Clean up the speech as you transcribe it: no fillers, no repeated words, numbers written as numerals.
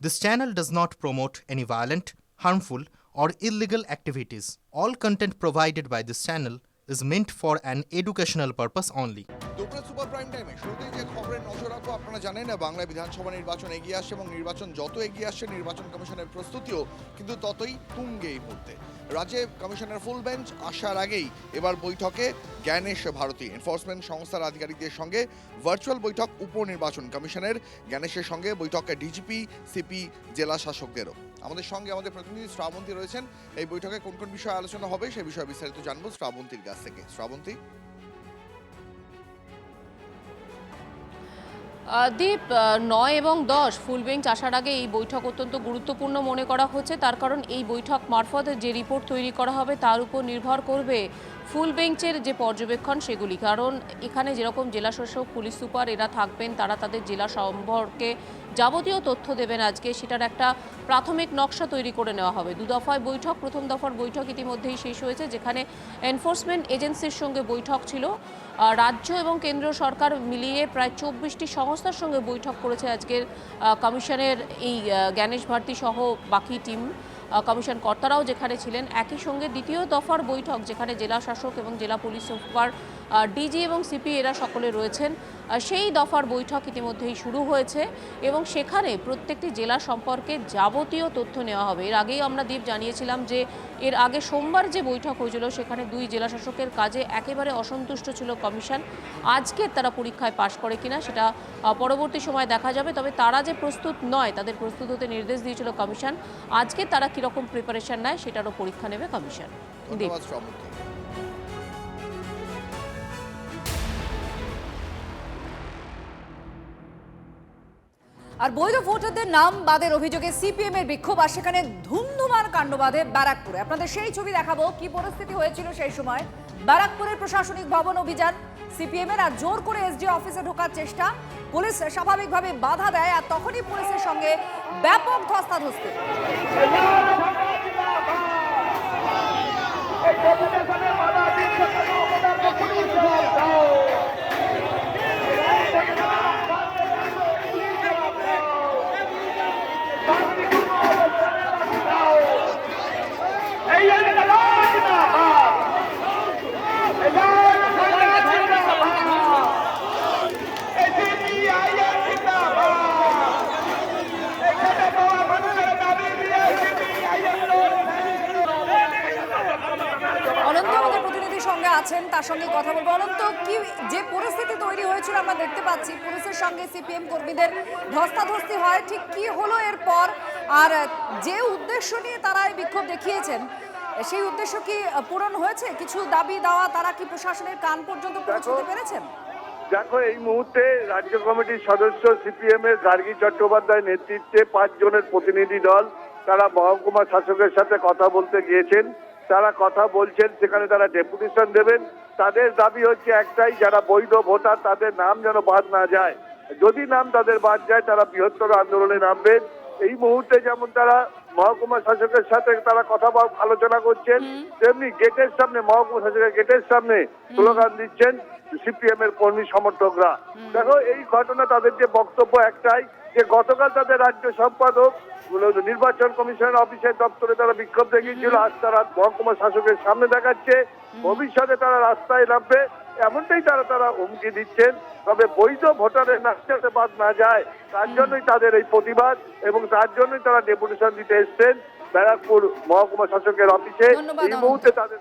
This channel does not promote any violent, harmful, or illegal activities. All content provided by this channel is meant for an educational purpose only. দুপুরে super prime টাইমে শুরুতেই যে খবরের নজর রাখবো, আপনারা জানেন না বাংলায় বিধানসভা নির্বাচন এগিয়ে আসছে এবং নির্বাচন যত এগিয়ে আসছে নির্বাচন কমিশনের প্রস্তুতিও কিন্তু ততই তুঙ্গে এই মুহূর্তে। রাজ্যে কমিশনের ফুল বেঞ্চ আসার আগেই এবার বৈঠকে জ্ঞানেশ ভারতী এনফোর্সমেন্ট সংস্থার আধিকারিকদের সঙ্গে ভার্চুয়াল বৈঠক উপনির্বাচন কমিশনের। জ্ঞানেশের সঙ্গে বৈঠকে ডিজিপি, সিপি, জেলা শাসকদেরও। আমাদের সঙ্গে আমাদের প্রতিনিধি শ্রাবন্তী রয়েছেন। এই বৈঠকে কোন কোন বিষয়ে আলোচনা হবে সে বিষয়ে বিস্তারিত জানবো শ্রাবন্তীর কাছ থেকে। শ্রাবন্তী। দীপ, 9 এবং 10 ফুল বেঞ্চ আসার আগে এই বৈঠক অত্যন্ত গুরুত্বপূর্ণ মনে করা হচ্ছে। তার কারণ এই বৈঠক মারফত যে রিপোর্ট তৈরি করা হবে তার উপর নির্ভর করবে ফুল বেঞ্চের যে পর্যবেক্ষণ সেগুলি। কারণ এখানে যেরকম জেলা শাসক, পুলিশ সুপার এরা থাকবেন, তারা তাদের জেলা সম্পর্কে যাবতীয় তথ্য দেবেন আজকে, সেটার একটা প্রাথমিক নকশা তৈরি করে নেওয়া হবে। দু দফায় বৈঠক, প্রথম দফার বৈঠক ইতিমধ্যেই শেষ হয়েছে, যেখানে এনফোর্সমেন্ট এজেন্সির সঙ্গে বৈঠক ছিল। রাজ্য এবং কেন্দ্রীয় সরকার মিলিয়ে প্রায় 24টি সংস্থার সঙ্গে বৈঠক করেছে আজকের কমিশনের এই জ্ঞানেশ ভারতী সহ বাকি টিম। কমিশন কর্তারাও যেখানে ছিলেন। একই সঙ্গে দ্বিতীয় দফার বৈঠক, যেখানে জেলা শাসক এবং জেলা পুলিশ সুপার, ডিজি এবং সিপি এরা সকলে রয়েছেন, সেই দফার বৈঠক ইতিমধ্যেই শুরু হয়েছে এবং সেখানে প্রত্যেকটি জেলা সম্পর্কে যাবতীয় তথ্য নেওয়া হবে। এর আগেই আমরা দীপ জানিয়েছিলাম যে এর আগে সোমবার যে বৈঠক হয়েছিল সেখানে 2 জেলা শাসকের কাজে একেবারে অসন্তুষ্ট ছিল কমিশন। আজকে তারা পরীক্ষায় পাশ করে কিনা সেটা পরবর্তী সময় দেখা যাবে। তবে তারা যে প্রস্তুত নয়, তাদের প্রস্তুত হতে নির্দেশ দিয়েছিল কমিশন। আজকে তারা কীরকম প্রিপারেশন নেয় সেটারও পরীক্ষা নেবে কমিশন। ধন্যবাদ শ্রাবন্তী। আর বৈধ ভোটারদের নাম বাদের অভিযোগে সিপিএম এর বিক্ষোভ, আর সেখানে ধুমধুমার কাণ্ড বাঁধে ব্যারাকপুরে। আপনাদের সেই ছবি দেখাবো, কি পরিস্থিতি হয়েছিল সেই সময়। ব্যারাকপুরের প্রশাসনিক ভবন অভিযান সিপিএম এর, আর জোর করে এসডি অফিসে ঢোকার চেষ্টা। পুলিশ স্বাভাবিকভাবে বাধা দেয়, আর তখনই পুলিশের সঙ্গে ব্যাপক ধস্তাধস্তি। অনন্ত আমাদের প্রতিনিধির সঙ্গে আছেন, তার সঙ্গে কথা বলবো। অনন্ত, কি যে পরিস্থিতি তৈরি হয়েছিল আমরা দেখতে পাচ্ছি, পুলিশের সঙ্গে সিপিএম কর্মীদের ধস্তাধস্তি হয়, ঠিক কি হলো এরপর? আর যে উদ্দেশ্য নিয়ে তারা এই বিক্ষোভ দেখিয়েছেন সেই উদ্দেশ্য কি পূরণ হয়েছে? কিছু দাবি দেওয়া তারা কি প্রশাসনের কান পর্যন্ত পৌঁছতে পেরেছেন? দেখো, এই মুহূর্তে রাজ্য কমিটির সদস্য সিপিএম এর গার্গী চট্টোপাধ্যায় নেতৃত্বে 5 জনের প্রতিনিধি দল তারা মহকুমা শাসকের সাথে কথা বলতে গিয়েছেন। তারা কথা বলছেন, সেখানে তারা ডেপুটেশন দেবেন। তাদের দাবি হচ্ছে একটাই, যারা বৈধ ভোটার তাদের নাম যেন বাদ না যায়। যদি নাম তাদের বাদ যায় তারা বৃহত্তর আন্দোলনে নামবেন। এই মুহূর্তে যেমন তারা মহকুমা শাসকের সাথে তারা কথা আলোচনা করছেন, তেমনি গেটের সামনে, মহকুমা শাসকের গেটের সামনে স্লোগান দিচ্ছেন সিপিএম এর কর্মী সমর্থকরা। দেখো, এই ঘটনা তাদের যে বক্তব্য একটাই, যে গতকাল তাদের রাজ্য সম্পাদক নির্বাচন কমিশনের অফিসের দপ্তরে তারা বিক্ষোভ দেখিয়েছিল, আজ তারা মহকুমা শাসকের সামনে দেখাচ্ছে। ভবিষ্যতে তারা রাস্তায় নামবে, এমনটাই তারা হুমকি দিচ্ছেন। তবে বৈধ ভোটারের নাম যাতে বাদ না যায় তার জন্যই তাদের এই প্রতিবাদ, এবং তার জন্যই তারা ডেপুটেশন দিতে এসছেন ব্যারাকপুর মহকুমা শাসকের অফিসে। এই মুহূর্তে তাদের